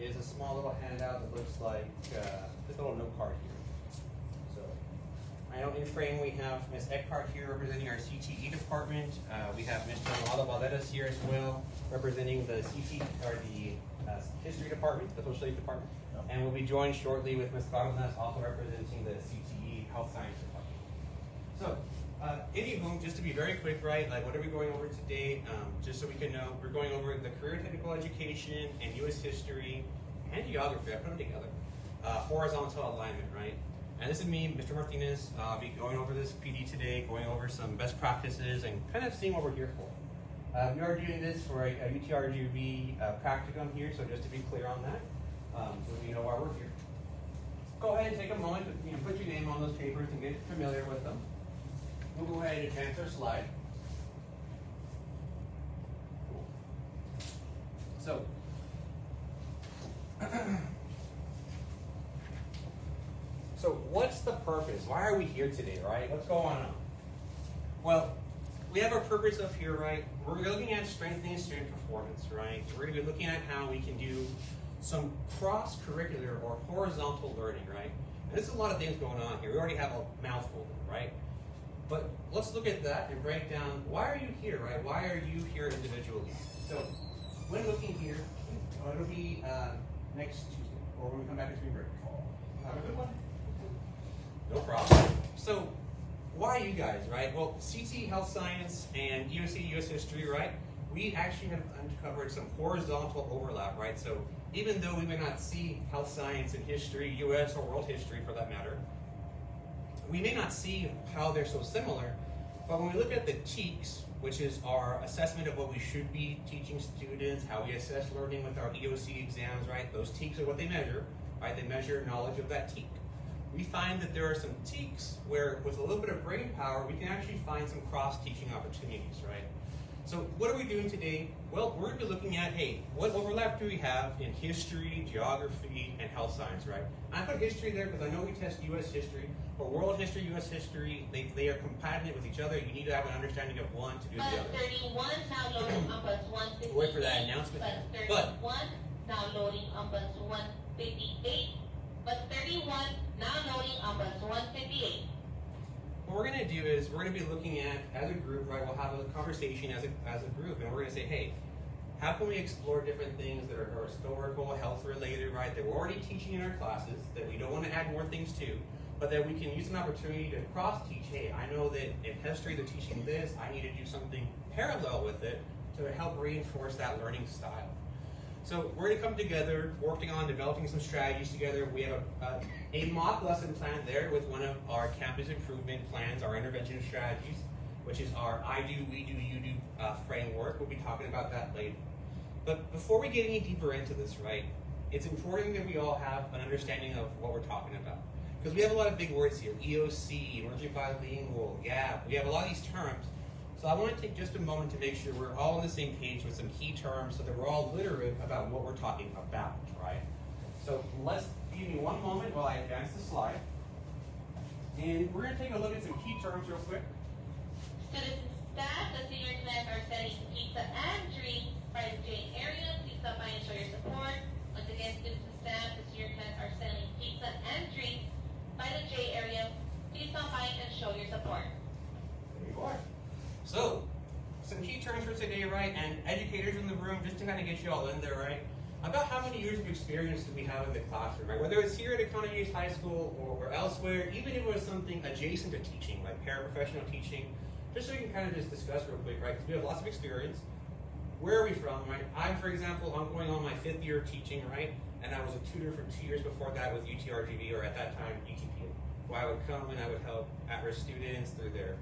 is a small little handout that looks like this little note card here. So I know in frame we have Ms. Eckhart here representing our CTE department. We have Mr. Amado Valedas here as well, representing the history department, the social studies department. Yep. And we'll be joined shortly with Ms. Cárdenas, also representing the CTE health science department. So, just to be very quick, right, like what are we going over today? Just so we can know, we're going over the career technical education and U.S. history and geography. I put them together. Horizontal alignment, right? And this is me, Mr. Martinez. I'll be going over this PD today, going over some best practices and kind of seeing what we're here for. We are doing this for a UTRGV practicum here, so just to be clear on that, so we know why we're here. Go ahead and take a moment to put your name on those papers and get familiar with them. We'll go ahead and advance our slide. Cool. So, so what's the purpose? Why are we here today, right? What's going on? Well, we have our purpose up here, right? We're looking at strengthening student performance, right? We're going to be looking at how we can do some cross-curricular or horizontal learning, right? And there's a lot of things going on here. We already have a mouthful, right? But let's look at that and break down, why are you here, right? Why are you here individually? So, when looking here, it'll be next Tuesday, or when we come back to spring break. Have a good one. No problem. So, why you guys, right? Well, CT Health Science and EOC US History, right? We actually have uncovered some horizontal overlap, right? So even though we may not see health science and history, US or world history for that matter, we may not see how they're so similar, but when we look at the TEKS, which is our assessment of what we should be teaching students, how we assess learning with our EOC exams, right? Those TEKS are what they measure, right? They measure knowledge of that TEK. We find that there are some TEKS where, with a little bit of brain power, we can actually find some cross-teaching opportunities, right? So what are we doing today? Well, we're going to be looking at, hey, what overlap do we have in history, geography, and health science, right? And I put history there because I know we test U.S. history, but world history, U.S. history, they are compatible with each other. You need to have an understanding of one to do the other. 31, now loading on bus 158. Wait for that announcement. Bus 31, now loading on bus 158. Bus 31, now loading on bus 158. What we're going to do is we're going to be looking at, as a group, right, we'll have a conversation as a group, and we're going to say, hey, how can we explore different things that are historical, health related, right, that we're already teaching in our classes, that we don't want to add more things to, but that we can use an opportunity to cross-teach. Hey, I know that in history they're teaching this, I need to do something parallel with it to help reinforce that learning style. So we're going to come together, working on developing some strategies together. We have a mock lesson plan there with one of our campus improvement plans, our intervention strategies, which is our I do, we do, you do framework. We'll be talking about that later. But before we get any deeper into this, right, it's important that we all have an understanding of what we're talking about. Because we have a lot of big words here, EOC, emerging bilingual, GAP. We have a lot of these terms. So I want to take just a moment to make sure we're all on the same page with some key terms so that we're all literate about what we're talking about, right? So give me one moment while I advance the slide. And we're going to take a look at some key terms real quick. Students and staff, the senior class are selling pizza and drinks by the J area. Please stop by and show your support. Once again, students and staff, the senior class are selling pizza and drinks by the J area. Please stop by and show your support. There you are. So, some key terms for today, right? And educators in the room, just to kind of get you all in there, right? About how many years of experience do we have in the classroom, right? Whether it's here at Econo Use High School or elsewhere, even if it was something adjacent to teaching, like paraprofessional teaching, just so you can kind of just discuss real quick, right? Because we have lots of experience. Where are we from, right? For example, I'm going on my 5th year of teaching, right? And I was a tutor for 2 years before that with UTRGV, or at that time, UTPA, where I would come and I would help at-risk students through their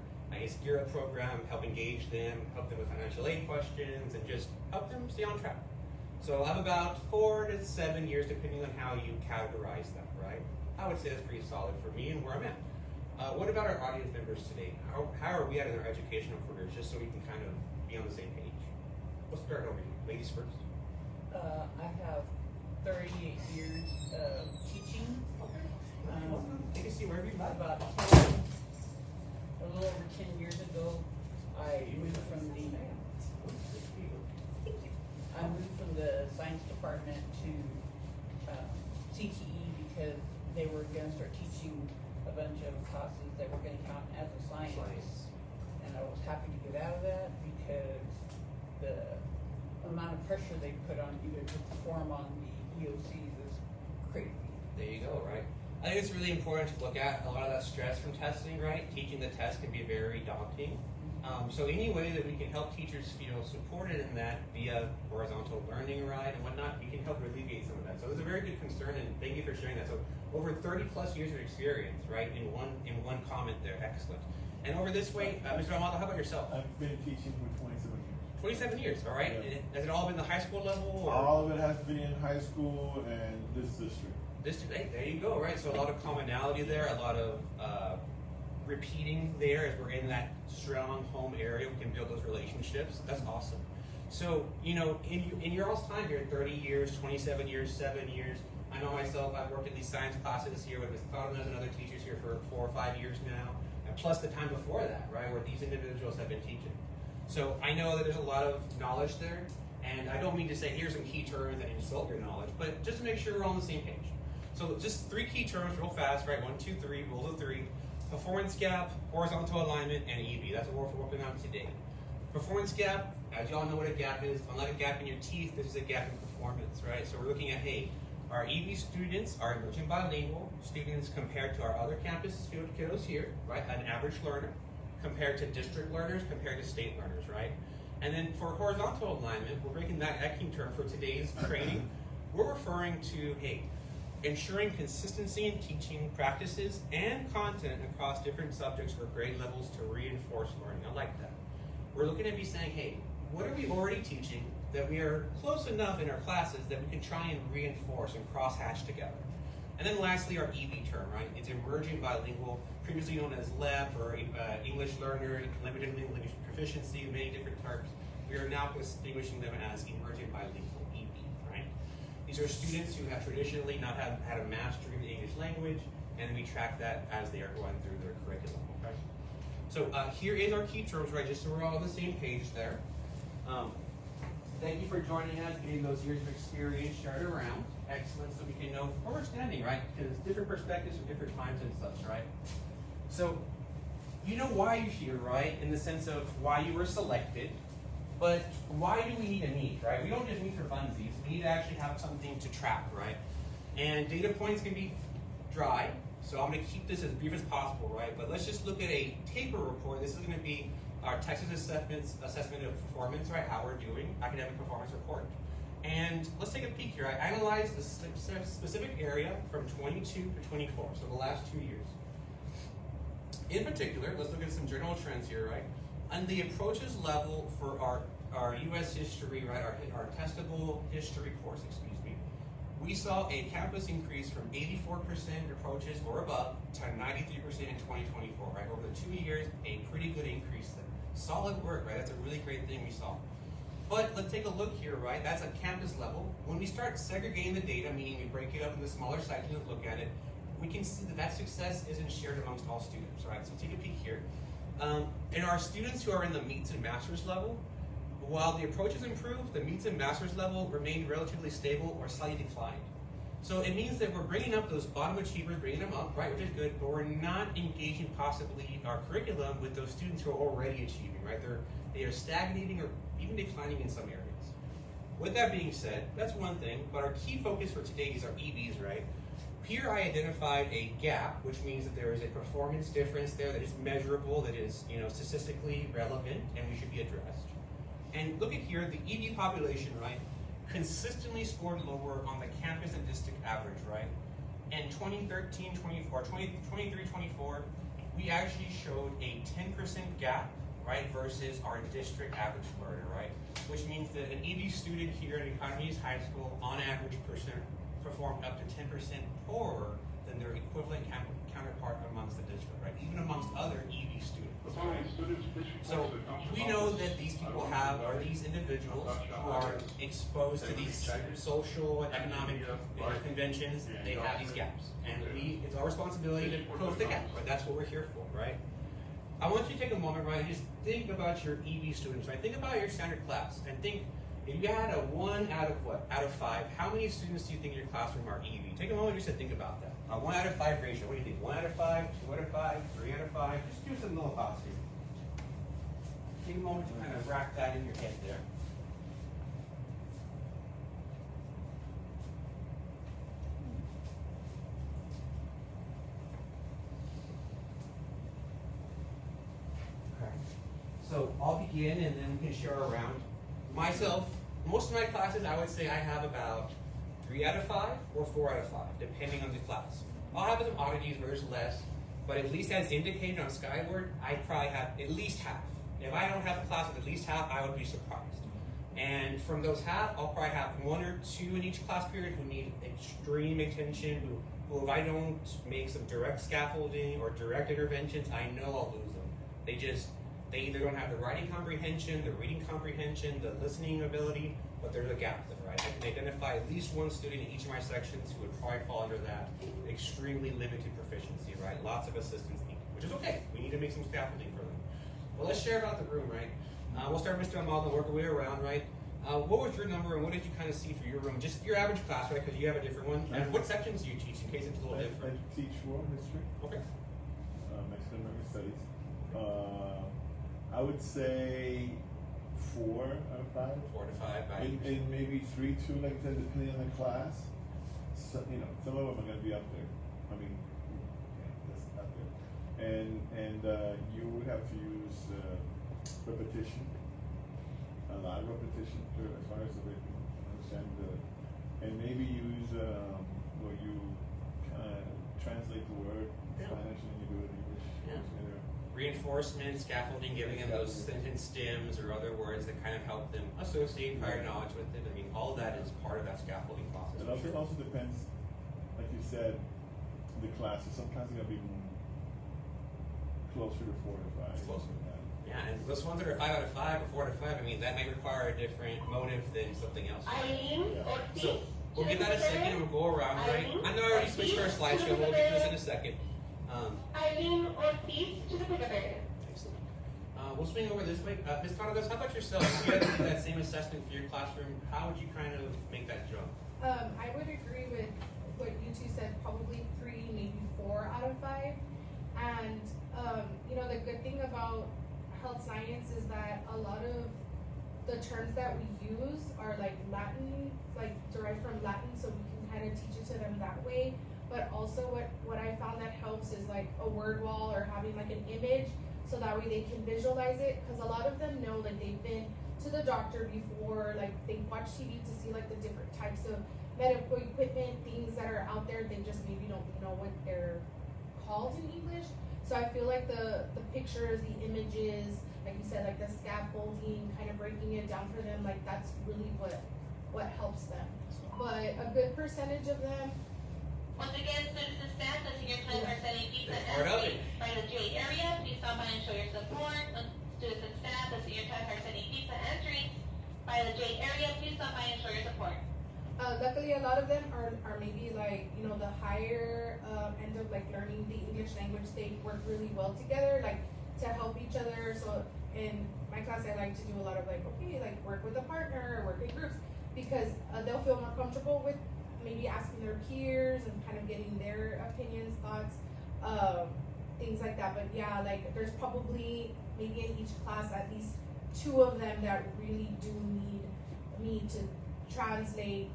Gear Up program, help engage them, help them with financial aid questions, and just help them stay on track. So I'm about 4 to 7 years, depending on how you categorize that, right? I would say that's pretty solid for me and where I'm at. What about our audience members today? How are we at in our educational careers, just so we can kind of be on the same page? We'll start over here. Ladies first. I have 38 years of teaching. Take a seat wherever you like. About a little over 10 years ago, I moved from the science department to CTE because they were gonna start teaching a bunch of classes that were gonna count as a science. And I was happy to get out of that because the amount of pressure they put on you to perform on the EOCs is crazy. There you go, right? I think it's really important to look at a lot of that stress from testing, right? Teaching the test can be very daunting. So any way that we can help teachers feel supported in that via horizontal learning, right, and whatnot, we can help alleviate some of that. So it's a very good concern, and thank you for sharing that. So over 30 plus years of experience, right, in one comment there, excellent. And over this way, Mr. Amado, how about yourself? I've been teaching for 27 years. 27 years, all right. Yeah. Has it all been the high school level? Or? All of it has been in high school and this district. Hey, there you go, right? So a lot of commonality there, a lot of repeating there as we're in that strong home area. We can build those relationships. That's awesome. So, you know, in your all's time here, 30 years, 27 years, 7 years, I know myself, I've worked in these science classes here with Ms. Thomas and other teachers here for 4 or 5 years now, and plus the time before that, right, where these individuals have been teaching. So I know that there's a lot of knowledge there, and I don't mean to say here's some key terms and insult your knowledge, but just to make sure we're all on the same page. So just 3 key terms real fast, right? 1, 2, 3, rules of 3. Performance gap, horizontal alignment, and EB. That's what we're working on today. Performance gap, as you all know what a gap is, unlike a gap in your teeth, this is a gap in performance, right? So we're looking at, hey, our EB students are emerging bilingual students compared to our other campus kiddos here, right? An average learner compared to district learners, compared to state learners, right? And then for horizontal alignment, we're breaking that key term for today's training. We're referring to, hey, ensuring consistency in teaching practices and content across different subjects or grade levels to reinforce learning. I like that. We're looking at be saying, hey, what are we already teaching that we are close enough in our classes that we can try and reinforce and cross-hatch together? And then lastly, our EB term, right? It's emerging bilingual, previously known as LEP or English learner, limited language proficiency, many different terms. We are now distinguishing them as emerging bilingual, EB, right? These are students who have traditionally not had a mastery of the English language, and we track that as they are going through their curriculum, okay? So here is our key terms, right, just so we're all on the same page there. Thank you for joining us, getting those years of experience shared around. Excellent, so we can know where we're standing, right? Because different perspectives from different times and such, right? So, you know why you're here, right? In the sense of why you were selected, but why do we need a meet, right? We don't just meet for funsies. We need to actually have something to track, right? And data points can be dry, so I'm going to keep this as brief as possible, right? But let's just look at a taper report. This is going to be our Texas assessment of performance, right? How we're doing, academic performance report. And let's take a peek here. I analyzed the specific area from 22 to 24, so the last 2 years. In particular, let's look at some general trends here, right? On the approaches level for our U.S. history, right, our testable history course, excuse me, we saw a campus increase from 84% approaches or above to 93% in 2024, right? Over the 2 years, a pretty good increase there. Solid work, right? That's a really great thing we saw. But let's take a look here, right? That's at campus level. When we start segregating the data, meaning we break it up into smaller sections and look at it, we can see that that success isn't shared amongst all students, right? So take a peek here. In our students who are in the meets and masters level, while the approaches improved, the meets and masters level remained relatively stable or slightly declined. So it means that we're bringing up those bottom achievers, bringing them up, right, which is good, but we're not engaging possibly our curriculum with those students who are already achieving, right? They are stagnating or even declining in some areas. With that being said, that's one thing, but our key focus for today is our EBs, right? Here I identified a gap, which means that there is a performance difference there that is measurable, that is, statistically relevant, and we should be addressed. And look at here, the EB population, right, consistently scored lower on the campus and district average, right? In 2013, 24, 23, 24, we actually showed a 10% gap, right, versus our district average learner, right? Which means that an EB student here at Economy East High School, on average, performed up to 10% poorer than their equivalent counterpart amongst the district, right? Even amongst other EB students. Right? So we know that these people are these individuals who are exposed to these social and economic conventions. They have these gaps, and it's our responsibility to close the gap. Right? That's what we're here for, right? I want you to take a moment, right, and just think about your EB students, right? Think about your standard class, and think if you had a 1 out of what? Out of 5, how many students do you think in your classroom are EV? Take a moment just to think about that. A 1 out of 5 ratio. What do you think? 1 out of 5, 2 out of 5, 3 out of 5? Just do some little thoughts here. Take a moment to kind of rack that in your head there. Okay. So I'll begin and then we can share around. Myself, most of my classes, I would say I have about 3 out of 5 or 4 out of 5, depending on the class. I'll have some oddities where there's less, but at least as indicated on Skyward, I probably have at least half. If I don't have a class with at least half, I would be surprised. And from those half, I'll probably have 1 or 2 in each class period who need extreme attention, who if I don't make some direct scaffolding or direct interventions, I know I'll lose them. They either don't have the writing comprehension, the reading comprehension, the listening ability, but there's a gap there, right? I can identify at least 1 student in each of my sections who would probably fall under that extremely limited proficiency, right? Lots of assistance needed, which is okay. We need to make some scaffolding for them. Well, let's share about the room, right? We'll start with Mr. Amal and work our way around, right? What was your number and what did you kind of see for your room? Just your average class, right? Because you have a different one. And what sections do you teach in case it's a little different? I teach world history. Okay. Mexican American studies. I would say 4 out of 5. 4 to 5 by And maybe 3, 2, like I said, depending on the class. So, some of them are going to be up there. I mean, that's up there. And you would have to use repetition, a lot of repetition as far as they can understand and maybe use where you translate the word Spanish and you do it in English. Yeah. Reinforcement, scaffolding, giving them those sentence stems or other words that kind of help them associate prior knowledge with it. I mean, all that is part of that scaffolding process. It also depends, like you said, the classes. Some classes are going to be closer to 4 to 5. Closer. Yeah, and those ones that are 5 out of 5 or 4 out of 5, I mean, that may require a different motive than something else. So we'll give that a second and we'll go around, right? I know I already switched to our slideshow, but we'll get to this in a second. Eileen Ortiz to the secretary. Excellent. We'll swing over this way. Ms. Tonagos, how about yourself? If you had to do that same assessment for your classroom, how would you kind of make that jump? I would agree with what you two said, probably 3, maybe 4 out of 5. And, the good thing about health science is that a lot of the terms that we use are like Latin, like derived from Latin, so we can kind of teach it to them that way. But also what I found that helps is like a word wall or having like an image so that way they can visualize it. Because a lot of them know, like they've been to the doctor before, like they've watched TV to see like the different types of medical equipment, things that are out there. They just maybe don't know what they're called in English. So I feel like the pictures, the images, like you said, like the scaffolding, kind of breaking it down for them, like that's really what helps them. But a good percentage of them. Once again, students and staff, the senior class are setting pizza Part of it. by the J area. Please stop by and show your support. Students and staff, the senior class are setting pizza and drinks by the J area. Please stop by and show your support. Luckily, a lot of them are maybe like, the higher end of like learning the English language. They work really well together, like to help each other. So in my class, I like to do a lot of like work with a partner, work in groups, because they'll feel more comfortable with maybe asking their peers and kind of getting their opinions, thoughts, things like that. But yeah, like there's probably maybe in each class at least 2 of them that really do need me to translate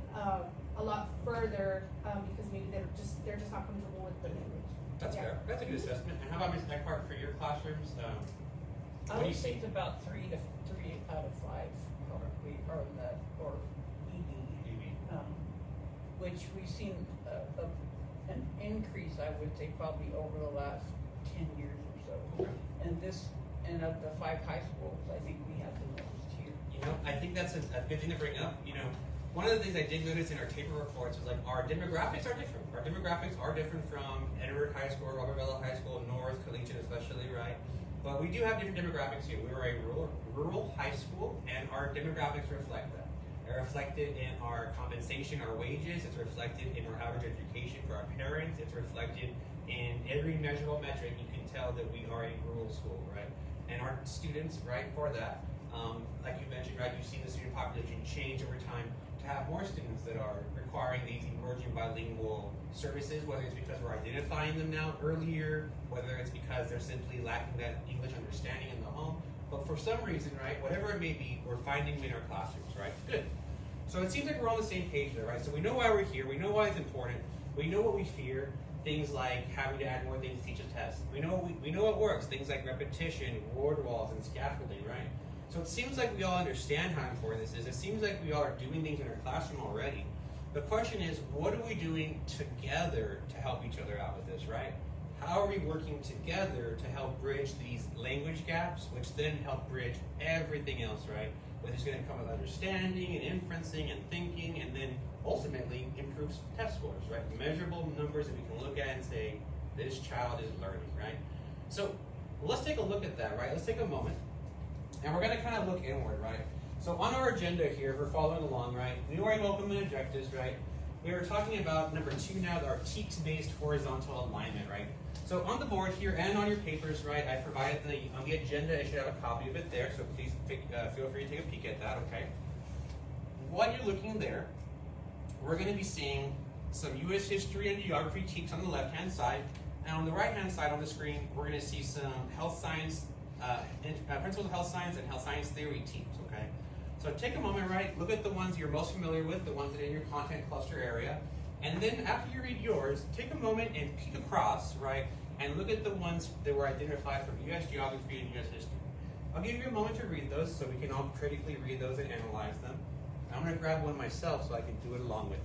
a lot further because maybe they're just not comfortable with the language. That's fair. That's a good assessment. And how about Ms. Eckhart for your classrooms? I What do you would say see? it's about 3 out of 5 probably are in that or ED. Which we've seen an increase, I would say, probably over the last 10 years or so. Okay. And of the 5 high schools, I think we have the most here. I think that's a good thing to bring up. One of the things I did notice in our taper reports was like our demographics are different. Our demographics are different from Edward High School, Robert Vela High School, North, Collegiate especially, right? But we do have different demographics here. We are a rural high school, and our demographics reflect that. They're reflected in our compensation, our wages. It's reflected in our average education for our parents. It's reflected in every measurable metric. You can tell that we are a rural school, right? And our students, right, for that, Like you mentioned, right, you've seen the student population change over time to have more students that are requiring these emerging bilingual services, whether it's because we're identifying them now earlier, whether it's because they're simply lacking that English understanding in the home. But for some reason, right, whatever it may be, we're finding them in our classrooms, right? Good. So it seems like we're on the same page there, right? So we know why we're here, we know why it's important, we know what we fear, things like having to add more things to teach a test. We know what works, things like repetition, word walls, and scaffolding, right? So it seems like we all understand how important this is. It seems like we all are doing things in our classroom already. The question is, what are we doing together to help each other out with this, right? How are we working together to help bridge these language gaps, which then help bridge everything else, right? Which is going to come with understanding and inferencing and thinking, and then ultimately improves test scores, right? Measurable numbers that we can look at and say, this child is learning, right? So let's take a look at that, right? Let's take a moment, and we're going to kind of look inward, right? So on our agenda here, if we're following along, right, we already welcome the objectives, right? We were talking about number 2 now, our TEKS-based horizontal alignment, right? So on the board here and on your papers, right, I provided on the agenda, I should have a copy of it there, so please feel free to take a peek at that, okay? While you're looking there, we're going to be seeing some U.S. history and geography TEKS on the left-hand side, and on the right-hand side on the screen, we're going to see some health science, principles of health science and health science theory TEKS, okay? So take a moment, right, look at the ones you're most familiar with, the ones that are in your content cluster area, and then after you read yours, take a moment and peek across, right, and look at the ones that were identified from U.S. geography and U.S. history. I'll give you a moment to read those so we can all critically read those and analyze them. I'm going to grab one myself so I can do it along with you.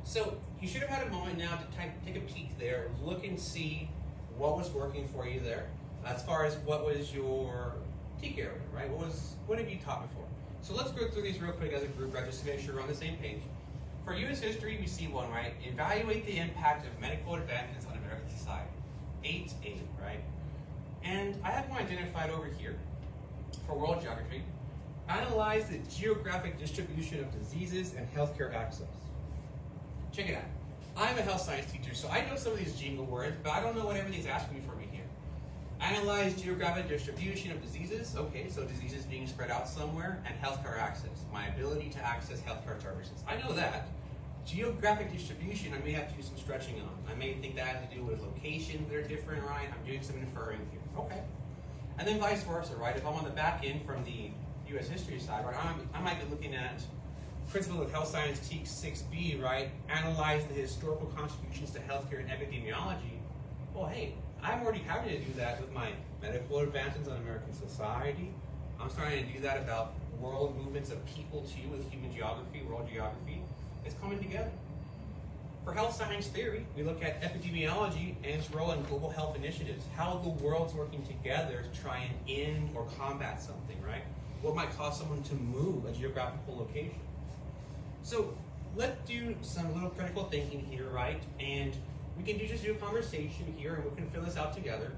So you should have had a moment now to take a peek there, look and see what was working for you there, as far as what was your TEK area, right? What have you taught before? So let's go through these real quick as a group, right, just to make sure we're on the same page. For U.S. history, we see one, right? Evaluate the impact of medical advancements on American society. 8A, right? And I have one identified over here for world geography. Analyze the geographic distribution of diseases and healthcare access. Check it out. I'm a health science teacher, so I know some of these jingle words, but I don't know what everything's asking me for me here. Analyze geographic distribution of diseases. Okay, so diseases being spread out somewhere, and healthcare access. My ability to access healthcare services. I know that. Geographic distribution, I may have to do some stretching on. I may think that has to do with locations that are different, right? I'm doing some inferring here. Okay. And then vice versa, right? If I'm on the back end from the U.S. history side, right, I might be looking at Principles of Health Science TEKS 6B, right? Analyze the historical contributions to healthcare and epidemiology. Well, hey, I'm already having to do that with my medical advances on American society. I'm starting to do that about world movements of people too with human geography, world geography. It's coming together. For health science theory, we look at epidemiology and its role in global health initiatives, how the world's working together to try and end or combat something, right? What might cause someone to move a geographical location. So let's do some little critical thinking here, right? And we can just do a conversation here and we can fill this out together.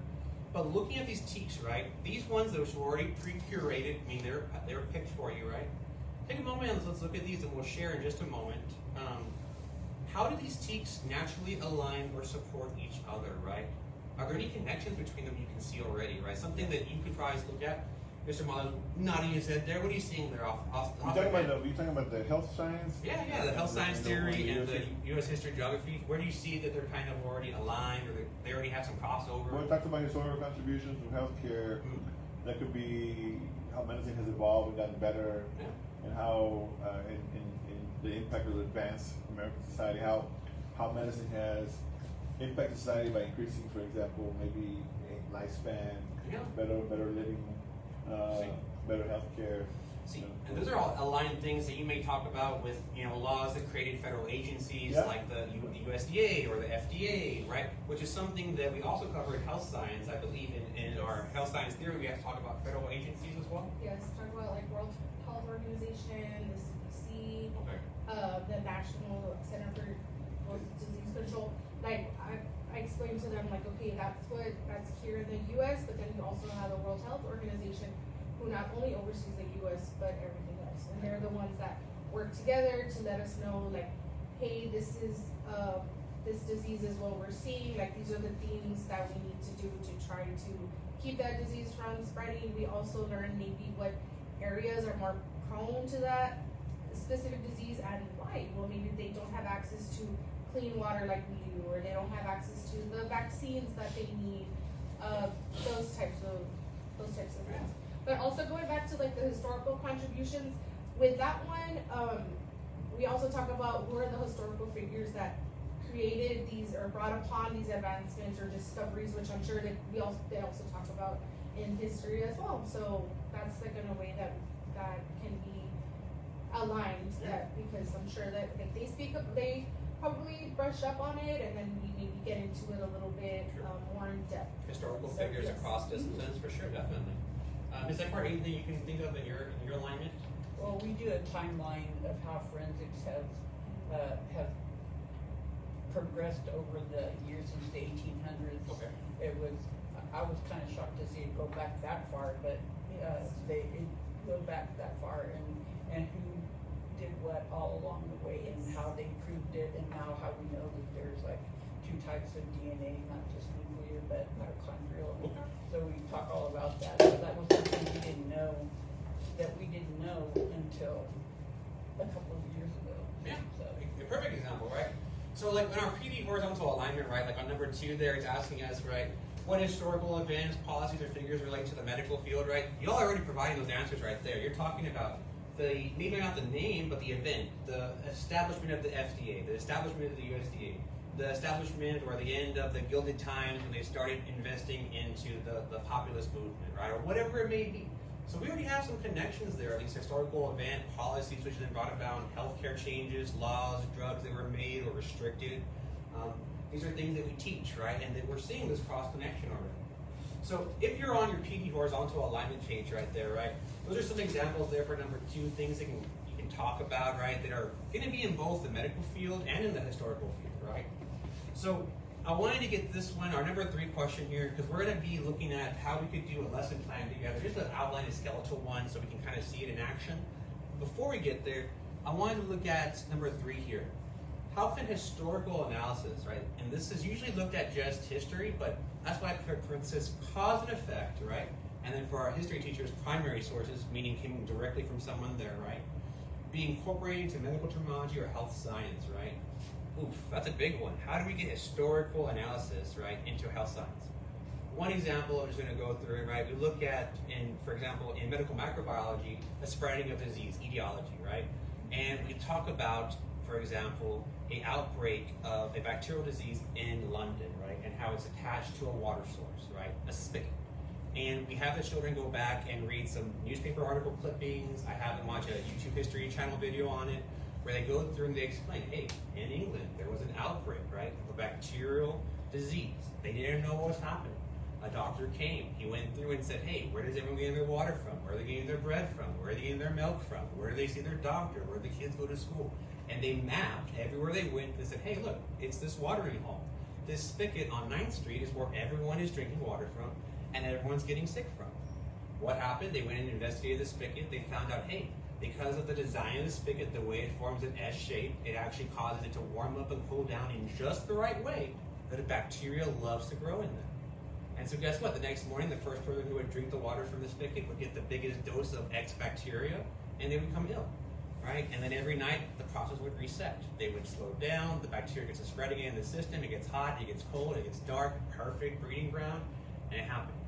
But looking at these TEKS, right? These ones that were already pre-curated, I mean, they were picked for you, right? Take a moment and let's look at these and we'll share in just a moment. How do these TEKS naturally align or support each other, right? Are there any connections between them you can see already, right? Something that you could probably look at. Mr. Mullins nodding his head there. What are you seeing there off You talking about the health science? Yeah, the health science theory and the U.S. history geography. Where do you see that they're kind of already aligned or they already have some crossover? Well, we talked about historical contributions from healthcare. That could be how medicine has evolved and gotten better, and how in the impact of advanced American society, how medicine has impacted society by increasing, for example, maybe lifespan, better living, better healthcare. See, you know. and those are all aligned things that you may talk about with, laws that created federal agencies Yeah. like the USDA or the FDA, right? Which is something that we also cover in health science. I believe in our health science theory, we have to talk about federal agencies as well. Yes, talk about like World Health Organization, the CDC, Okay. the National Center for Disease Control. Like I explained to them, like, okay, that's here in the U.S., but then you also have the World Health Organization, who not only oversees the U.S. but everything else, and they're the ones that work together to let us know, like, hey, this disease is what we're seeing. Like, these are the things that we need to do to try to keep that disease from spreading. We also learn maybe what areas are more prone to that specific disease and why. Well, maybe they don't have access to clean water like we do, or they don't have access to the vaccines that they need. Those types of things. But also going back to like the historical contributions, with that one, we also talk about who are the historical figures that created these or brought upon these advancements or discoveries, which I'm sure that they also talk about in history as well. So that's like in a way that can be aligned, that because I'm sure that like they probably brush up on it, and then we maybe get into it a little bit more in depth. Historical So, figures yes. across disciplines, for sure, definitely. Is there anything you can think of in your alignment? Well, we do a timeline of how forensics have progressed over the years since the 1800s. Okay. I was kind of shocked to see it go back that far, but it go back that far, and who did what all along the way, and how they proved it, and now how we know that there's like 2 types of DNA, not just nuclear but mitochondrial. So we talk all about that. So that was something we didn't know until a couple of years ago. Yeah. So A perfect example, right? So like in our PD horizontal alignment, right, like on number 2 there, it's asking us, right, what historical events, policies, or figures relate to the medical field, right? Y'all are already providing those answers right there. You're talking about maybe not the name, but the event, the establishment of the FDA, the establishment of the USDA, the establishment or the end of the Gilded Times when they started investing into the populist movement, right? Or whatever it may be. So we already have some connections there, these historical event policies which have been brought about, healthcare changes, laws, drugs that were made or restricted. These are things that we teach, right? And that we're seeing this cross connection already. So if you're on your PD horizontal alignment page right there, right? Those are some examples there for number 2, things that you can talk about, right? That are going to be in both the medical field and in the historical field, right? So I wanted to get this one, our number 3 question here, because we're going to be looking at how we could do a lesson plan together, just to outline a skeletal one so we can kind of see it in action. Before we get there, I wanted to look at number 3 here. How can historical analysis, right? And this is usually looked at just history, but that's why I put parenthesis cause and effect, right? And then for our history teachers, primary sources, meaning coming directly from someone there, right? Be incorporated into medical terminology or health science, right? Oof, that's a big one. How do we get historical analysis, right, into health science? One example I'm just going to go through it, right? We look at, for example, in medical microbiology, the spreading of disease, etiology, right? And we talk about, for example, an outbreak of a bacterial disease in London, right? And how it's attached to a water source, right? A spigot. And we have the children go back and read some newspaper article clippings. I have them watch a YouTube History Channel video on it, where they go through and they explain, hey, in England, there was an outbreak, right, of a bacterial disease. They didn't know what was happening. A doctor came. He went through and said, hey, where does everyone get their water from? Where are they getting their bread from? Where are they getting their milk from? Where do they see their doctor? Where do the kids go to school? And they mapped everywhere they went. They said, hey, look, it's this watering hole. This spigot on 9th Street is where everyone is drinking water from and everyone's getting sick from. What happened? They went and investigated the spigot. They found out, hey, because of the design of the spigot, the way it forms an S shape, it actually causes it to warm up and cool down in just the right way that a bacteria loves to grow in there. And so guess what? The next morning, the first person who would drink the water from the spigot would get the biggest dose of X bacteria, and they would become ill, right? And then every night, the process would reset. They would slow down, the bacteria gets to spread again in the system, it gets hot, it gets cold, it gets dark, perfect breeding ground, and it happened.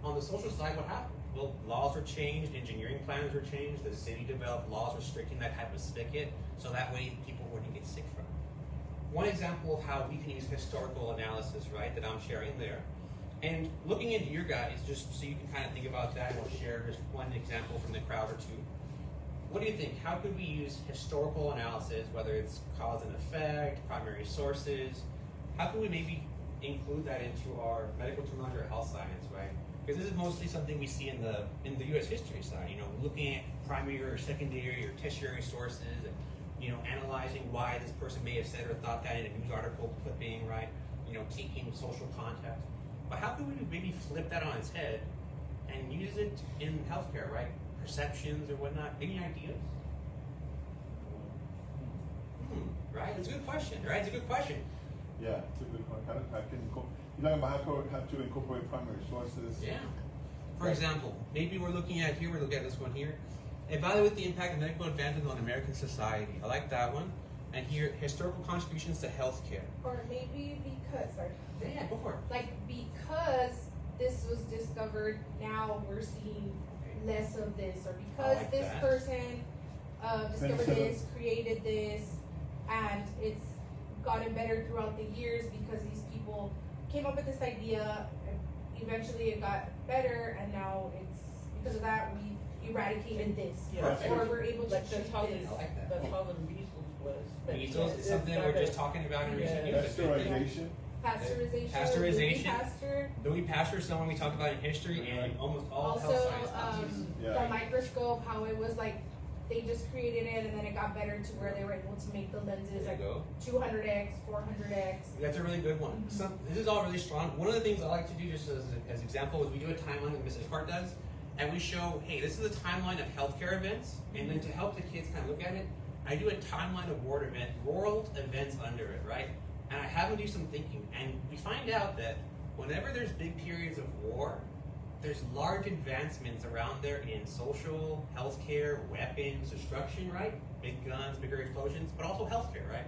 On the social side, what happened? Well, laws were changed, engineering plans were changed, the city developed laws restricting that type of spigot, so that way people wouldn't get sick from it. One example of how we can use historical analysis, right, that I'm sharing there, And looking into your guys, just so you can kind of think about that, and we'll share just one example from the crowd or two. What do you think? How could we use historical analysis, whether it's cause and effect, primary sources? How can we maybe include that into our medical terminology or health science, right? Because this is mostly something we see in the U.S. history side. You know, looking at primary or secondary or tertiary sources, and analyzing why this person may have said or thought that in a news article clipping, right? Taking social context. But how can we maybe flip that on its head and use it in healthcare, right? Perceptions or whatnot. Any ideas? Right? It's a good question, right? It's a good question. Yeah, it's a good one. You're talking about how to incorporate primary sources. Yeah. For example, maybe we're looking at this one here. Evaluate the impact of medical advances on American society. I like that one. And here, historical contributions to healthcare. Or maybe because, sorry. Yeah, go for it. Like, because this was discovered, now we're seeing less of this, or because like this that. person discovered this, created this, and it's gotten better throughout the years because these people came up with this idea, and eventually it got better, and now it's, because of that, we eradicated this. Yeah. Or we're able to Like the treat Holland, this. I like that. the Holland measles was. but Measles yes, is something it's we're not just a- talking about in recent Yeah. years. It's a good thing. Pasteurization. Pasteurization. Pasteur. Louis Pasteur is someone we talked about in history and almost all health Also, science classes. Yeah. the microscope, how it was like, they just created it and then it got better to where they were able to make the lenses There you like go. 200x, 400x. That's a really good one. This is all really strong. One of the things I like to do, just as example, is we do a timeline that Mrs. Hart does, and we show, hey, this is a timeline of healthcare events, and then to help the kids kind of look at it, I do a timeline of world events under it, right? And I have them do some thinking, and we find out that whenever there's big periods of war, there's large advancements around there in social, healthcare, weapons, destruction, right? Big guns, bigger explosions, but also healthcare, right?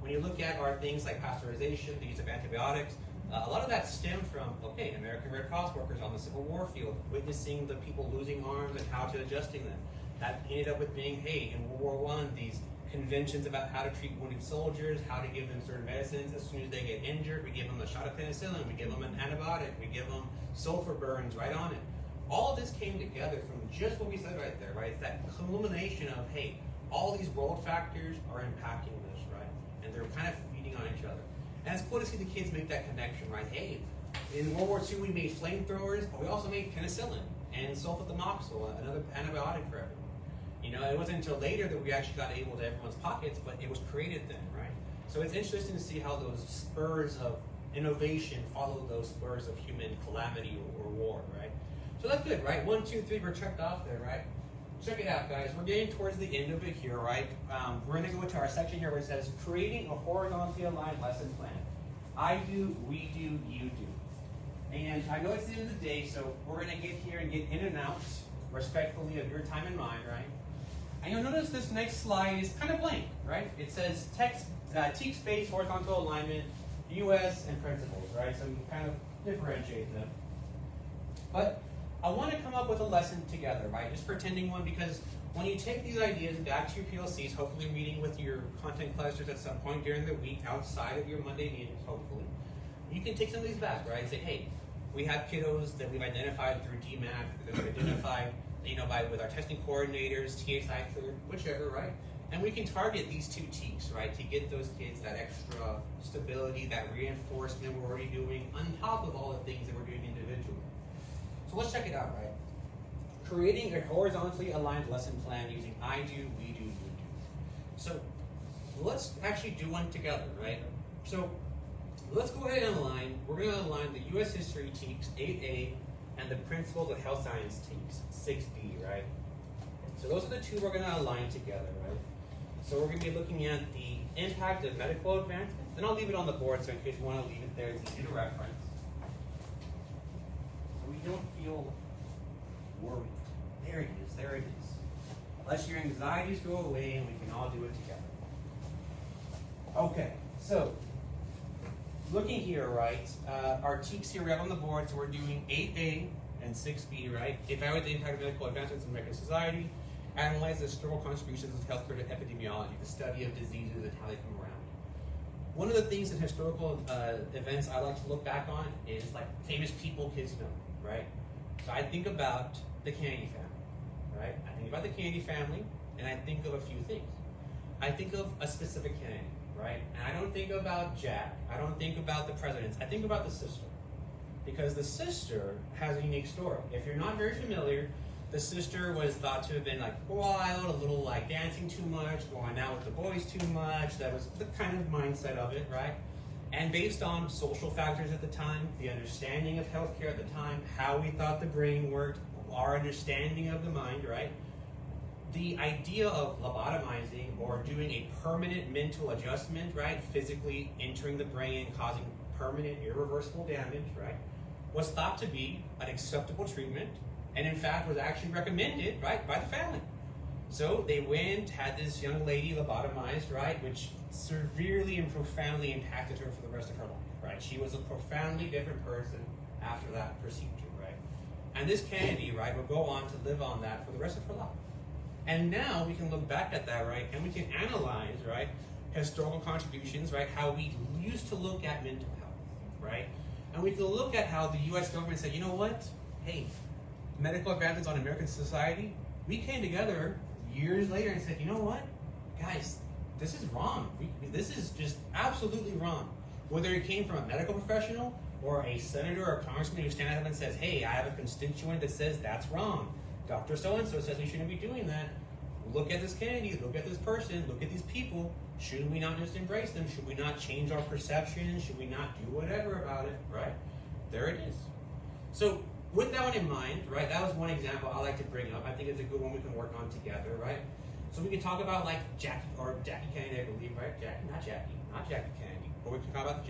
When you look at our things like pasteurization, the use of antibiotics, a lot of that stemmed from, okay, American Red Cross workers on the Civil War field, witnessing the people losing arms and how to adjusting them. That ended up with being, hey, in World War I, these conventions about how to treat wounded soldiers, how to give them certain medicines. As soon as they get injured, we give them a shot of penicillin, we give them an antibiotic, we give them sulfur burns right on it. All of this came together from just what we said right there, right? It's that culmination of, hey, all these world factors are impacting this, right? And they're kind of feeding on each other. And it's cool to see the kids make that connection, right? Hey, in World War II, we made flamethrowers, but we also made penicillin and sulfatamoxil, another antibiotic for everyone. It wasn't until later that we actually got able to everyone's pockets, but it was created then, right? So it's interesting to see how those spurs of innovation follow those spurs of human calamity or war, right? So that's good, right? 1, 2, 3, we're checked off there, right? Check it out, guys. We're getting towards the end of it here, right? We're going to go into our section here where it says creating a horizontally aligned lesson plan. I do, we do, you do. And I know it's the end of the day, so we're going to get here and get in and out respectfully of your time and mine, right? And you'll notice this next slide is kind of blank, right? It says teach space, horizontal alignment, US, and principles, right? So you can kind of differentiate them. But I want to come up with a lesson together, right? Just pretending one, because when you take these ideas back to your PLCs, hopefully meeting with your content clusters at some point during the week outside of your Monday meetings, hopefully, you can take some of these back, right? And say, hey, we have kiddos that we've identified through DMAT, that we've identified with our testing coordinators, TSI cleared, whichever, right? And we can target these 2 TEKs, right, to get those kids that extra stability, that reinforcement we're already doing, on top of all the things that we're doing individually. So let's check it out, right? Creating a horizontally aligned lesson plan using I do, we do, you do. So let's actually do one together, right? So let's go ahead and align. We're going to align the U.S. History TEKs 8A and the Principles of Health Science TEKs 6B, right? So those are the 2 we're going to align together, right? So we're going to be looking at the impact of medical advancements, and I'll leave it on the board so in case you want to leave it there, it's easy to reference. So we don't feel worried. There it is, there it is. Let your anxieties go away and we can all do it together. Okay, so looking here, right, our TEKs here we have on the board, so we're doing 8A and 6B, right? Evaluate the impact of medical advancements in American society, analyze the historical contributions of healthcare to epidemiology, the study of diseases and how they come around. one of the things in historical events I like to look back on is like famous people kids know, right? So I think about the Kennedy family, right? I think about the Kennedy family, and I think of a few things. I think of a specific Kennedy, right? And I don't think about Jack. I don't think about the presidents. I think about the sister. Because the sister has a unique story. If you're not very familiar, the sister was thought to have been like wild, a little like dancing too much, going out with the boys too much. That was the kind of mindset of it, right? And based on social factors at the time, the understanding of healthcare at the time, how we thought the brain worked, our understanding of the mind, right? The idea of lobotomizing or doing a permanent mental adjustment, right? Physically entering the brain and causing permanent irreversible damage, right? Was thought to be an acceptable treatment, and in fact was actually recommended, right, by the family. So they went, had this young lady lobotomized, right, which severely and profoundly impacted her for the rest of her life, right? She was a profoundly different person after that procedure, right? And this Kennedy, right, will go on to live on that for the rest of her life. And now we can look back at that, right, and we can analyze, right, historical contributions, right, how we used to look at mental health, right? And we can look at how the U.S. government said, you know what? Hey, medical advances on American society, we came together years later and said, you know what? Guys, this is wrong. This is just absolutely wrong. Whether it came from a medical professional or a senator or a congressman who stands up and says, hey, I have a constituent that says that's wrong. Dr. So-and-so says we shouldn't be doing that. Look at this Kennedy, look at this person, look at these people. Should we not just embrace them? Should we not change our perception? Should we not do whatever about it, right? There it is. So with that one in mind, right, that was one example I like to bring up. I think it's a good one we can work on together, right? So we can talk about like Jackie Kennedy, I believe, right? Not Jackie Kennedy. But we can talk about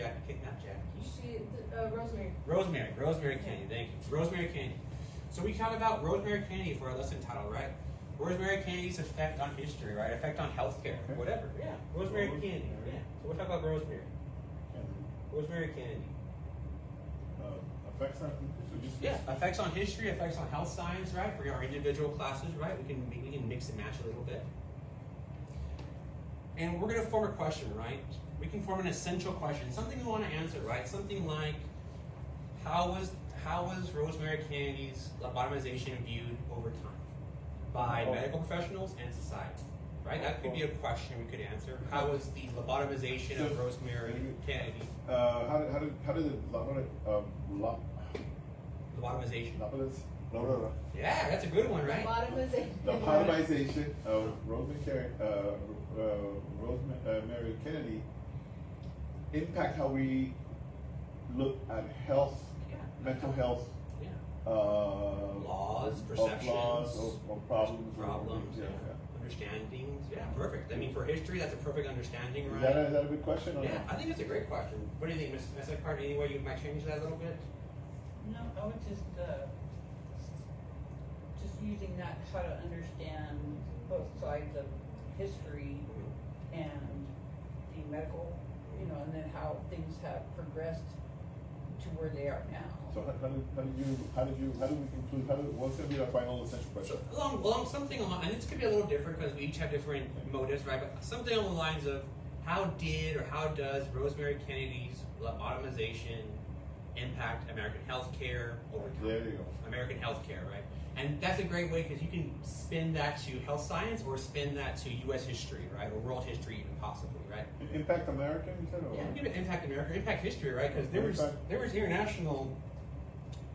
Rosemary Kennedy, thank you. Rosemary Kennedy. So we talk about Rosemary Kennedy for our lesson title, right? Rosemary Kennedy's effect on history, right? Effect on healthcare, whatever. Yeah, Rosemary Kennedy. Yeah. So we'll talk about Rosemary. Rosemary Kennedy. Effects on history. Yeah, effects on history, effects on health science, right? For our individual classes, right? We can mix and match a little bit. And we're going to form a question, right? We can form an essential question, something we want to answer, right? Something like, how was Rosemary Kennedy's lobotomization viewed over time by medical professionals and society? Right? That could be a question we could answer. How was the lobotomization of Rosemary Kennedy? How did the lobotomization? Yeah, that's a good one, right? Lobotomization of Rosemary Kennedy impact how we look at health, mental health, laws, perceptions, or problems, understandings. Yeah, perfect. I mean, for history, that's a perfect understanding, right? Is that a good question? Yeah, I think it's a great question. What do you think, Ms. Eckhart? Any way you might change that a little bit? No, I would just using that, how to understand both sides of history and the medical, and then how things have progressed to where they are now. So how do we conclude? What's going to be our final essential question? So something along, and this could be a little different because we each have different motives, right? But something along the lines of, how does Rosemary Kennedy's lobotomization impact American healthcare over time? There you go. American healthcare, right? And that's a great way because you can spin that to health science or spin that to U.S. history, right? Or world history even possibly, right? Impact America, you said? Or? Yeah, give it impact America, impact history, right? Because there was international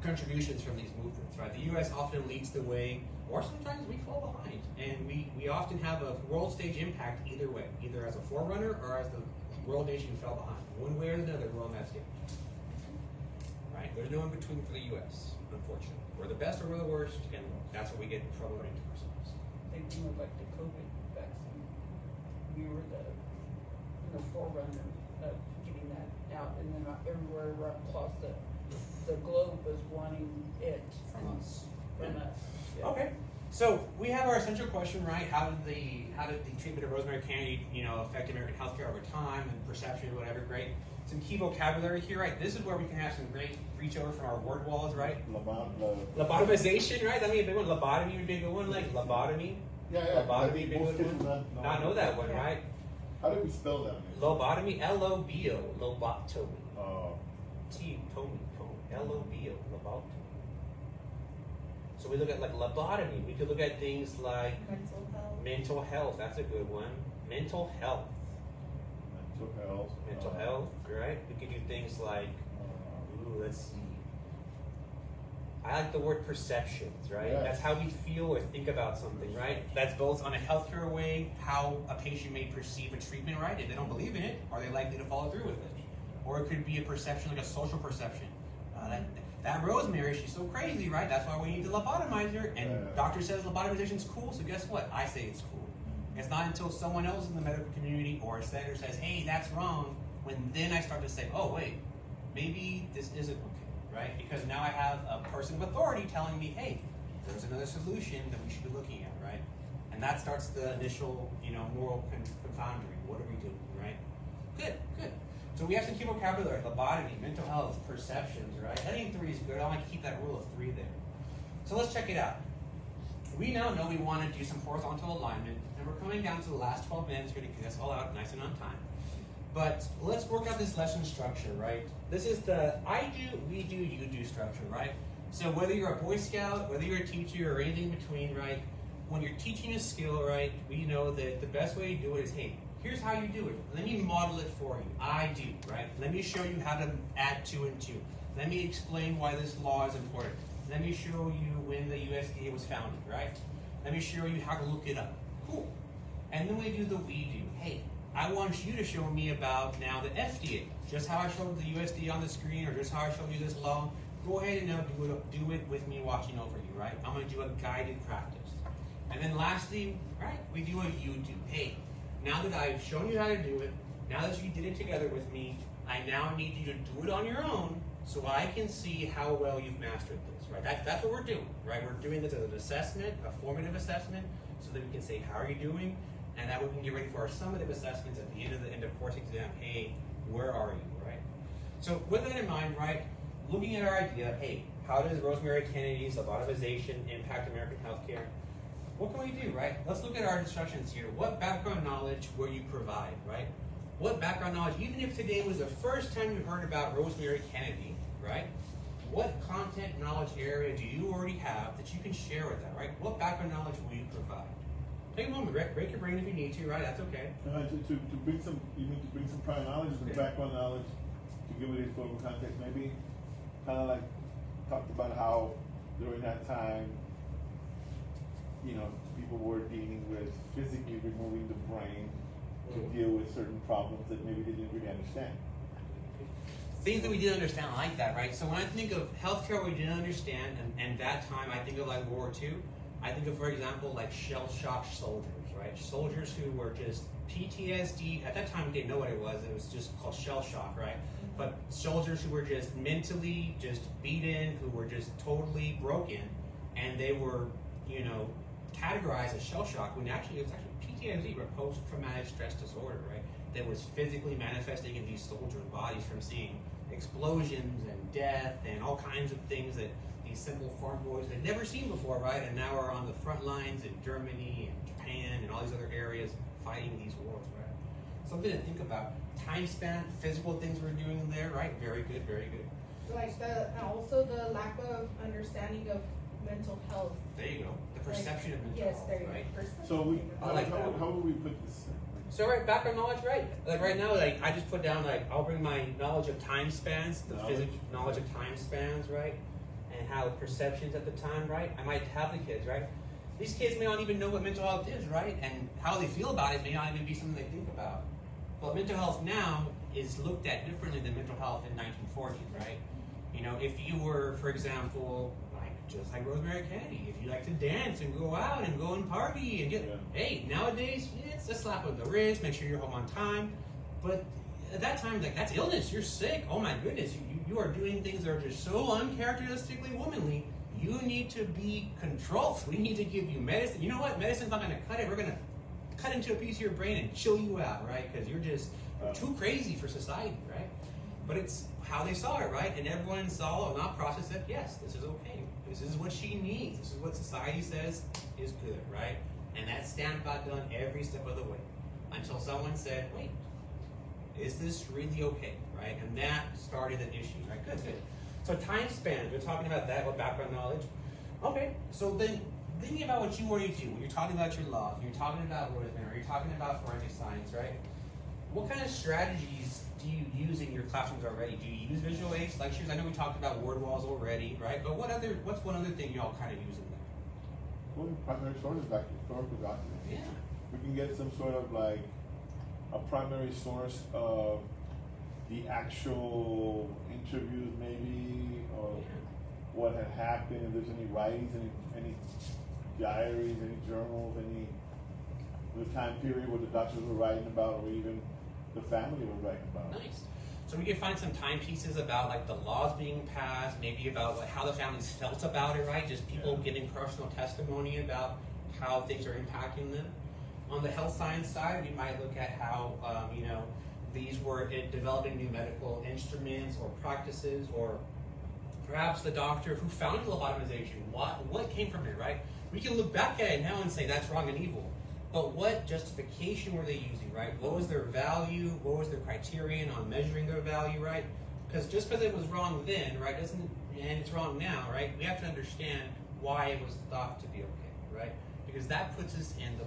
contributions from these movements, right? The U.S. often leads the way, or sometimes we fall behind. And we often have a world stage impact either way, either as a forerunner or as the world nation fell behind. One way or another, we're on that stage. Right? There's no in between for the U.S., unfortunately. We're the best or we're the worst, and that's what we get in trouble running to ourselves. Same thing with like the COVID vaccine. We were the forerunner of getting that out, and then everywhere across the globe was wanting it From us. Yeah. Okay. So we have our essential question, right? How did the treatment of Rosemary Kennedy, affect American healthcare over time and perception, whatever? Great. Some key vocabulary here, right? This is where we can have some great reach over from our word walls, right? Lobotomization, right? That'd be a big one. Lobotomy would be a good one, like lobotomy. Yeah. Lobotomy would be a good one. Not know that one, right? How do we spell that? Lobotomy, L-O-B-O, lobotomy. Oh. T-tomy, L-O-B-O, lobotomy. So we look at like lobotomy. We could look at things like Mental health. mental health. That's a good one. Mental health. Mental health. Mental health, right? We could do things like, let's see. I like the word perceptions, right? Yes. That's how we feel or think about something, right? That's both on a healthcare way, how a patient may perceive a treatment, right? If they don't believe in it, are they likely to follow through with it? Or it could be a perception, like a social perception. That Rosemary, she's so crazy, right? That's why we need to lobotomize her. And doctor says lobotomization's cool, so guess what? I say it's cool. It's not until someone else in the medical community or a senator says, hey, that's wrong, when then I start to say, oh, wait, maybe this isn't okay, right? Because now I have a person of authority telling me, hey, there's another solution that we should be looking at, right? And that starts the initial, moral confounding. What are we doing, right? Good, good. So we have some key vocabulary: lobotomy, mental health, perceptions, right? Heading 3 is good. I like to keep that rule of 3 there. So let's check it out. We now know we want to do some horizontal alignment, and we're coming down to the last 12 minutes. We're going to get this all out nice and on time. But let's work out this lesson structure, right? This is the I do, we do, you do structure, right? So whether you're a Boy Scout, whether you're a teacher, or anything in between, right? When you're teaching a skill, right, we know that the best way to do it is, hey, here's how you do it. Let me model it for you. I do, right? Let me show you how to add 2 and 2. Let me explain why this law is important. Let me show you when the USDA was founded, right? Let me show you how to look it up. Cool. And then we do the we do. Hey, I want you to show me about now the FDA. Just how I showed the USDA on the screen, or just how I showed you this law. Go ahead and now do it with me watching over you, right? I'm going to do a guided practice. And then lastly, right, we do a you do. Hey, now that I've shown you how to do it, now that you did it together with me, I now need you to do it on your own so I can see how well you've mastered this, right? That's what we're doing, right? We're doing this as an assessment, a formative assessment, so that we can say, how are you doing? And that we can get ready for our summative assessments at the end of course exam. Hey, where are you, right? So with that in mind, right, looking at our idea, hey, how does Rosemary Kennedy's lobotomization impact American healthcare? What can we do, right? Let's look at our instructions here. What background knowledge will you provide, right? What background knowledge, even if today was the first time you heard about Rosemary Kennedy, right? What content knowledge area do you already have that you can share with that, right? What background knowledge will you provide? Take a moment, break your brain if you need to, right? That's okay. To bring some, you mean to bring some prior knowledge, some background knowledge, to give it historical context, maybe kind of like talked about how during that time, people were dealing with physically removing the brain to deal with certain problems that maybe they didn't really understand. Things that we didn't understand like that, right? So when I think of healthcare we didn't understand, and that time I think of like World War II, I think of, for example, like shell-shocked soldiers, right? Soldiers who were just PTSD. At that time, we didn't know what it was. It was just called shell shock, right? But soldiers who were just mentally just beaten, who were just totally broken, and they were, categorized as shell shock when it was actually PTSD, or post-traumatic stress disorder, right? That was physically manifesting in these soldiers' bodies from seeing explosions and death and all kinds of things that these simple farm boys had never seen before, right? And now are on the front lines in Germany and Japan and all these other areas fighting these wars, right? Something to think about. Time span, physical things we're doing there, right? Very good, very good. Like and also the lack of understanding of mental health. There you go. The perception of mental Yes, health, there you right? go. So I like that. how would we put this? So right, background knowledge, right? Like right now, like I just put down I'll bring my knowledge of time spans, the physics knowledge of time spans, right? And how perceptions at the time, right? I might have the kids, right? These kids may not even know what mental health is, right? And how they feel about it may not even be something they think about. But mental health now is looked at differently than mental health in 1940s, right? If you were, for example, just like Rosemary Kennedy, if you like to dance and go out and go and party and hey, nowadays, it's a slap on the wrist, make sure you're home on time. But at that time, that's illness, you're sick, oh my goodness, you are doing things that are just so uncharacteristically womanly. You need to be controlled. We need to give you medicine. You know what? Medicine's not going to cut it. We're going to cut into a piece of your brain and chill you out, right? Because you're just too crazy for society, right? But it's how they saw it, right? And everyone saw or not processed it. Yes, this is okay. This is what she needs. This is what society says is good, right? And that's stand by done every step of the way. until someone said, wait, is this really okay, right? And that started an issue, right? Good. So time span, we're talking about that, what background knowledge. Okay, so then thinking about what you already do, when you're talking about your law, when you're talking about Rosemary, you're talking about forensic science, right? What kind of strategies do you use in your classrooms already? Do you use visual aids, lectures? I know we talked about word walls already, right? But what's one other thing y'all kind of use in there? Well, primary source is like historical documents. Yeah. We can get some sort of like a primary source of the actual interviews maybe, or what had happened, if there's any writings, any diaries, any journals, any the time period where the doctors were writing about, or even the family was writing about. Nice. So we can find some timepieces about like the laws being passed, maybe about like how the families felt about it, right? Just people giving personal testimony about how things are impacting them. On the health science side, we might look at how these were developing new medical instruments or practices, or perhaps the doctor who founded lobotomization. What came from it, right? We can look back at it now and say that's wrong and evil. But what justification were they using, right? What was their value? What was their criterion on measuring their value, right? Because just because it was wrong then, right, and it's wrong now, right? We have to understand why it was thought to be okay, right? Because that puts us in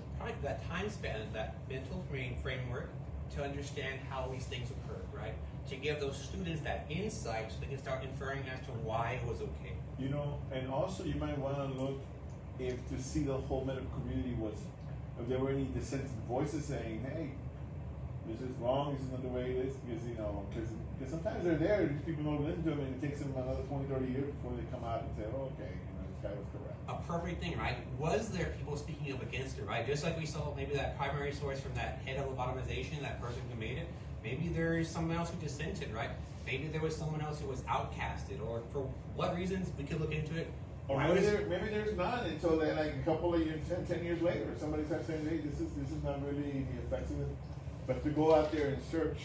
that time span, that mental framework to understand how these things occurred, right? To give those students that insight so they can start inferring as to why it was okay. And also you might want to look to see the whole medical community if there were any dissenting voices saying, hey, this is wrong, this is not the way it is, because sometimes they're there, these people don't listen to them, and it takes them another 20, 30 years before they come out and say, oh, okay, this guy was correct. A perfect thing, right? Was there people speaking up against it, right? Just like we saw maybe that primary source from that head of lobotomization, that person who made it, maybe there is someone else who dissented, right? Maybe there was someone else who was outcasted, or for what reasons, we could look into it. Or maybe there's none until then, like a couple of years, 10 years later, somebody starts saying, hey, this is not really the effects of it. But to go out there and search,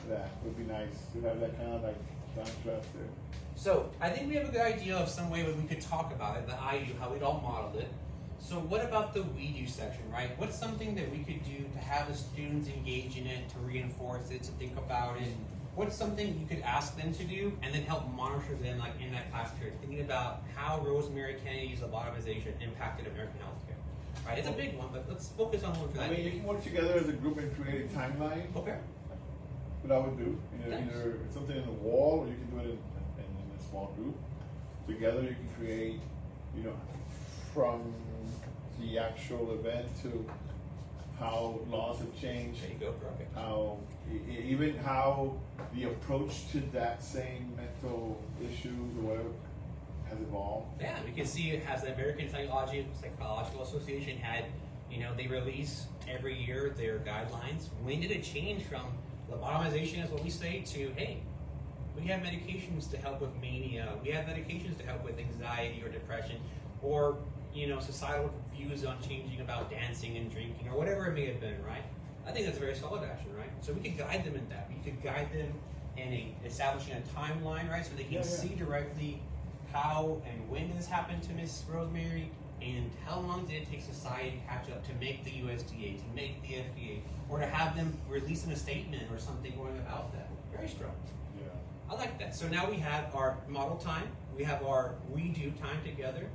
that would be nice to have that kind of like contrast there. So I think we have a good idea of some way that we could talk about it, the I do, how we'd all modeled it. So what about the we do section, right? What's something that we could do to have the students engage in it, to reinforce it, to think about it? What's something you could ask them to do and then help monitor them like in that class period, thinking about how Rosemary Kennedy's lobotomization impacted American healthcare? Right, it's a big one, but let's focus on one for that. I mean, you can work together as a group and create a timeline. Okay. What I would do, either something in the wall, or you can do it in a small group. Together you can create, from the actual event to how laws have changed. There you go, perfect. Even how the approach to that same mental issues or whatever has evolved. Yeah, we can see it has the American Psychological Association had, they release every year their guidelines. When did it change from lobotomization is what we say to, hey, we have medications to help with mania, we have medications to help with anxiety or depression, or societal views on changing about dancing and drinking, or whatever it may have been, right? I think that's a very solid action, right? So we could guide them in that. We could guide them in establishing a timeline, right? So they can see directly how and when this happened to Miss Rosemary, and how long did it take society to catch up to make the USDA, to make the FDA, or to have them release a statement or something going about that. Very strong. Yeah. I like that. So now we have our model time, we have our we do time together,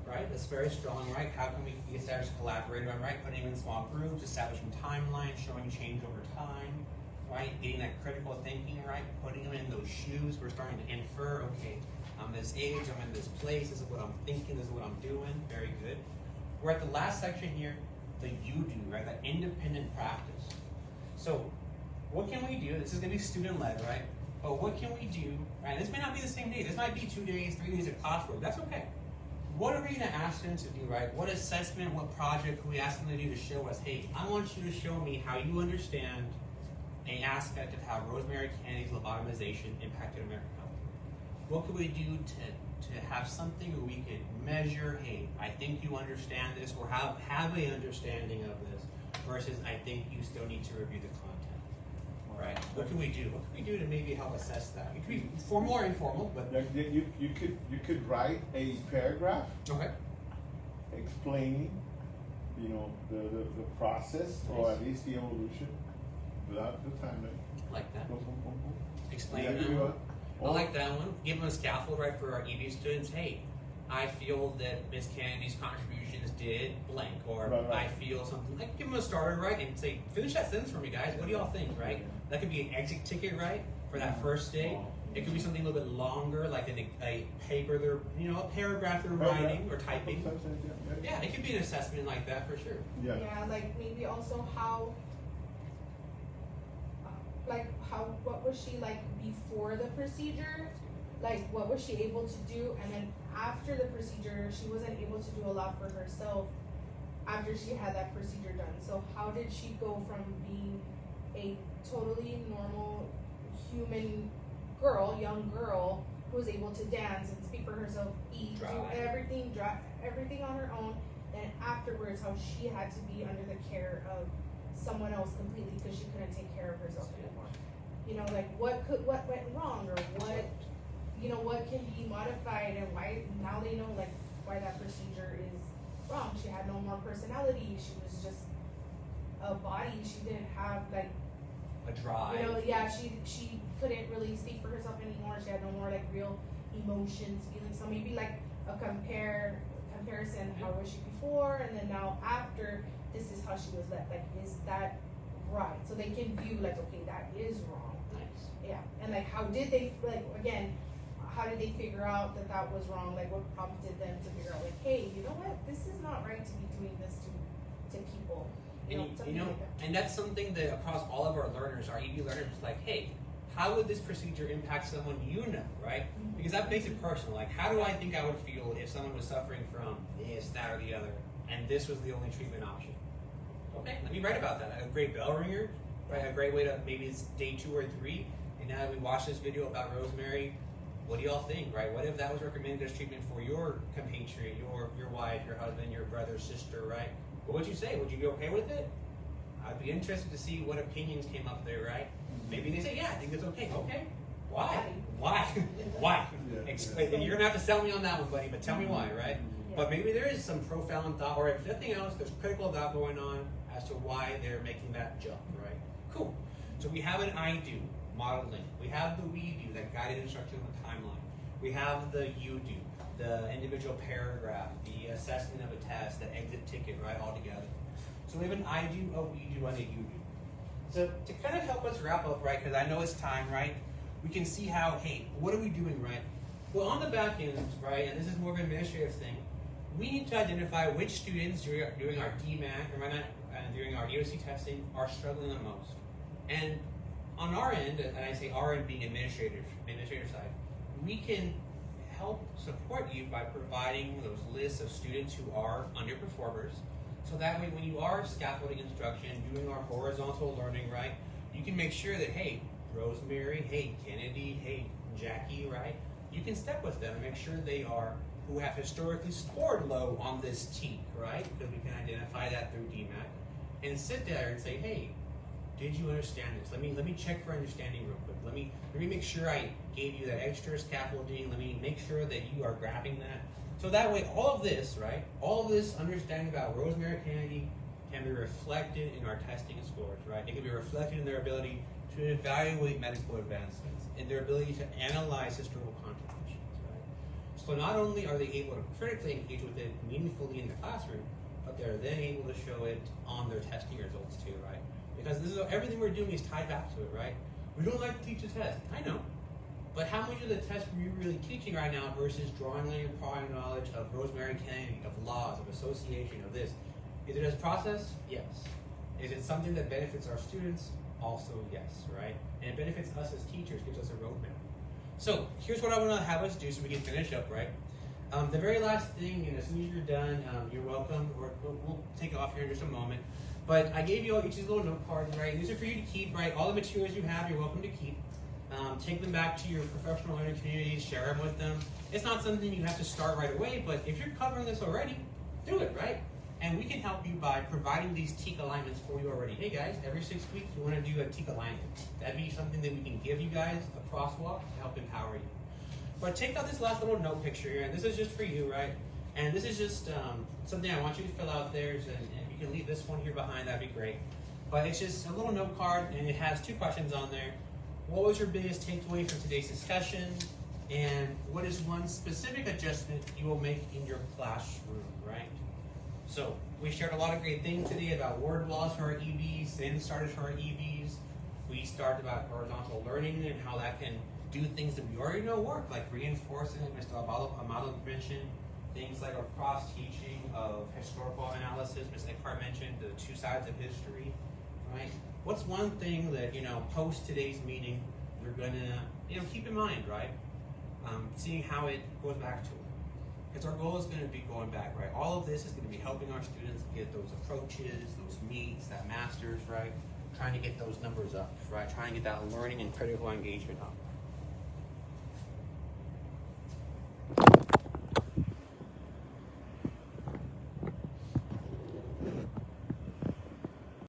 right? That's very strong, right? How can we establish collaborative, right? Putting them in small groups, establishing timelines, showing change over time, right? Getting that critical thinking, right? Putting them in those shoes, we're starting to infer, okay, I'm this age, I'm in this place, this is what I'm thinking, this is what I'm doing, very good. We're at the last section here, the you do, right? That independent practice. So what can we do? This is gonna be student-led, right? But what can we do, right? This may not be the same day, this might be 2 days, 3 days of classwork, that's okay. What are we gonna ask them to do, right? What assessment, what project can we ask them to do to show us, hey, I want you to show me how you understand an aspect of how Rosemary Kennedy's lobotomization impacted American health. What could we do to have something where we could measure, hey, I think you understand this, or have an understanding of this, versus I think you still need to review the content, right? What can we do? What can we do to maybe help assess that? It could be more informal, but You could write a paragraph okay. explaining you know, the process, or at least the evolution, without the timeline. I like that. Boom, boom, boom, boom. Explain Yeah, that give me one. one. I like that one. Give them a scaffold, right, for our ED students. Hey, I feel that Miss Kennedy's contributions did blank, or Right, right. I feel something. Like, give them a starter, right, and say, finish that sentence for me, guys. What do y'all think, right? Yeah. That could be an exit ticket, right, for that first day. It could be something a little bit longer, like a paper they're, you know, a paragraph they're writing or typing. Yeah, it could be an assessment like that for sure. Yeah. Yeah, like maybe also how, what was she like before the procedure? Like, what was she able to do? And then after the procedure, she wasn't able to do a lot for herself after she had that procedure done. So how did she go from being a totally normal human girl, young girl, who was able to dance and speak for herself, eat, do everything on her own, and afterwards how she had to be under the care of someone else completely because she couldn't take care of herself anymore. You know, like what went wrong, or what, you know, what can be modified, and why now they know like why that procedure is wrong. She had no more personality. She was just a body. She didn't have like, A drive. you know, yeah, she couldn't really speak for herself anymore. She had no more like real emotions, feelings. So maybe like a comparison. How was she before, and then now after? This is how she was left. Like, is that right? So they can view like, okay, that is wrong. Nice. Yeah, and like, how did they like again? How did they figure out that that was wrong? Like, what prompted them to figure out like, hey, you know what? This is not right to be doing this to people. Something like that. And that's something that across all of our learners, our ED learners, like, hey, how would this procedure impact someone you know, right? Because that makes it personal. Like, how do I think I would feel if someone was suffering from this, that, or the other, and this was the only treatment option? Okay, let me write about that. A great bell ringer, right? A great way to, maybe it's day 2 or 3, and now that we watched this video about Rosemary, what do y'all think, right? What if that was recommended as treatment for your compatriot, your wife, your husband, your brother, sister, right? What would you say? Would you be okay with it? I'd be interested to see what opinions came up there, right? Maybe they say, yeah, I think it's okay. Okay. Why? Why? Why? Explain. You're gonna have to sell me on that one, buddy, but tell me why, right? But maybe there is some profound thought, or if nothing else, there's critical thought going on as to why they're making that jump, right? Cool. So we have an I do, modeling. We have the we do, that guided instruction on the timeline. We have the you do, the individual paragraph, the assessment of a test, the exit ticket, right, all together. So we have an I do, a we do, and a you do. So to kind of help us wrap up, right, because I know it's time, right, we can see how, hey, what are we doing, right? Well, on the back end, right, and this is more of an administrative thing, we need to identify which students during our DMAC, and during our EOC testing are struggling the most. And on our end, and I say our end being administrator side, we can help support you by providing those lists of students who are underperformers. So that way, when you are scaffolding instruction, doing our horizontal learning, right, you can make sure that, hey, Rosemary, hey, Kennedy, hey, Jackie, right, you can step with them and make sure they are who have historically scored low on this TEAC, right, because we can identify that through DMAC, and sit there and say, hey, did you understand this? Let me check for understanding real quick. Let me make sure I gave you that extra scaffolding. Let me make sure that you are grabbing that. So that way, all of this, right, all of this understanding about Rosemary Kennedy can be reflected in our testing scores, right? It can be reflected in their ability to evaluate medical advancements, in their ability to analyze historical contributions, right? So not only are they able to critically engage with it meaningfully in the classroom, but they're then able to show it on their testing results too, right? Because this is everything we're doing is tied back to it, right? We don't like to teach a test, I know. But how much of the test are you really teaching right now versus drawing on your prior knowledge of Rosemary Kennedy, of laws, of association, of this? Is it as a process? Yes. Is it something that benefits our students? Also yes, right? And it benefits us as teachers, gives us a roadmap. So here's what I want to have us do so we can finish up, right? The very last thing, and as soon as you're done, you're welcome, or we'll take off here in just a moment. But I gave you all each these little note cards, right? These are for you to keep, right? All the materials you have, you're welcome to keep. Take them back to your professional learning communities, share them with them. It's not something you have to start right away, but if you're covering this already, do it, right? And we can help you by providing these TEAC alignments for you already. Hey guys, every 6 weeks you want to do a TEAC alignment. That'd be something that we can give you guys, a crosswalk, to help empower you. But take out this last little note picture here, and this is just for you, right? And this is just something I want you to fill out there, and if you can leave this one here behind, that'd be great. But it's just a little note card, and it has 2 questions on there. What was your biggest takeaway from today's discussion? And what is one specific adjustment you will make in your classroom, right? So we shared a lot of great things today about word walls for our EVs, and started for our EVs. We started about horizontal learning and how that can do things that we already know work, like reinforcing, like Mr. Amado mentioned, things like our cross-teaching of historical analysis. Ms. Eckhart mentioned the 2 sides of history, right? What's one thing that, post today's meeting, you're gonna, keep in mind, right? Seeing how it goes back to it. Because our goal is gonna be going back, right? All of this is gonna be helping our students get those approaches, those meets, that masters, right? Trying to get those numbers up, right? Trying to get that learning and critical engagement up.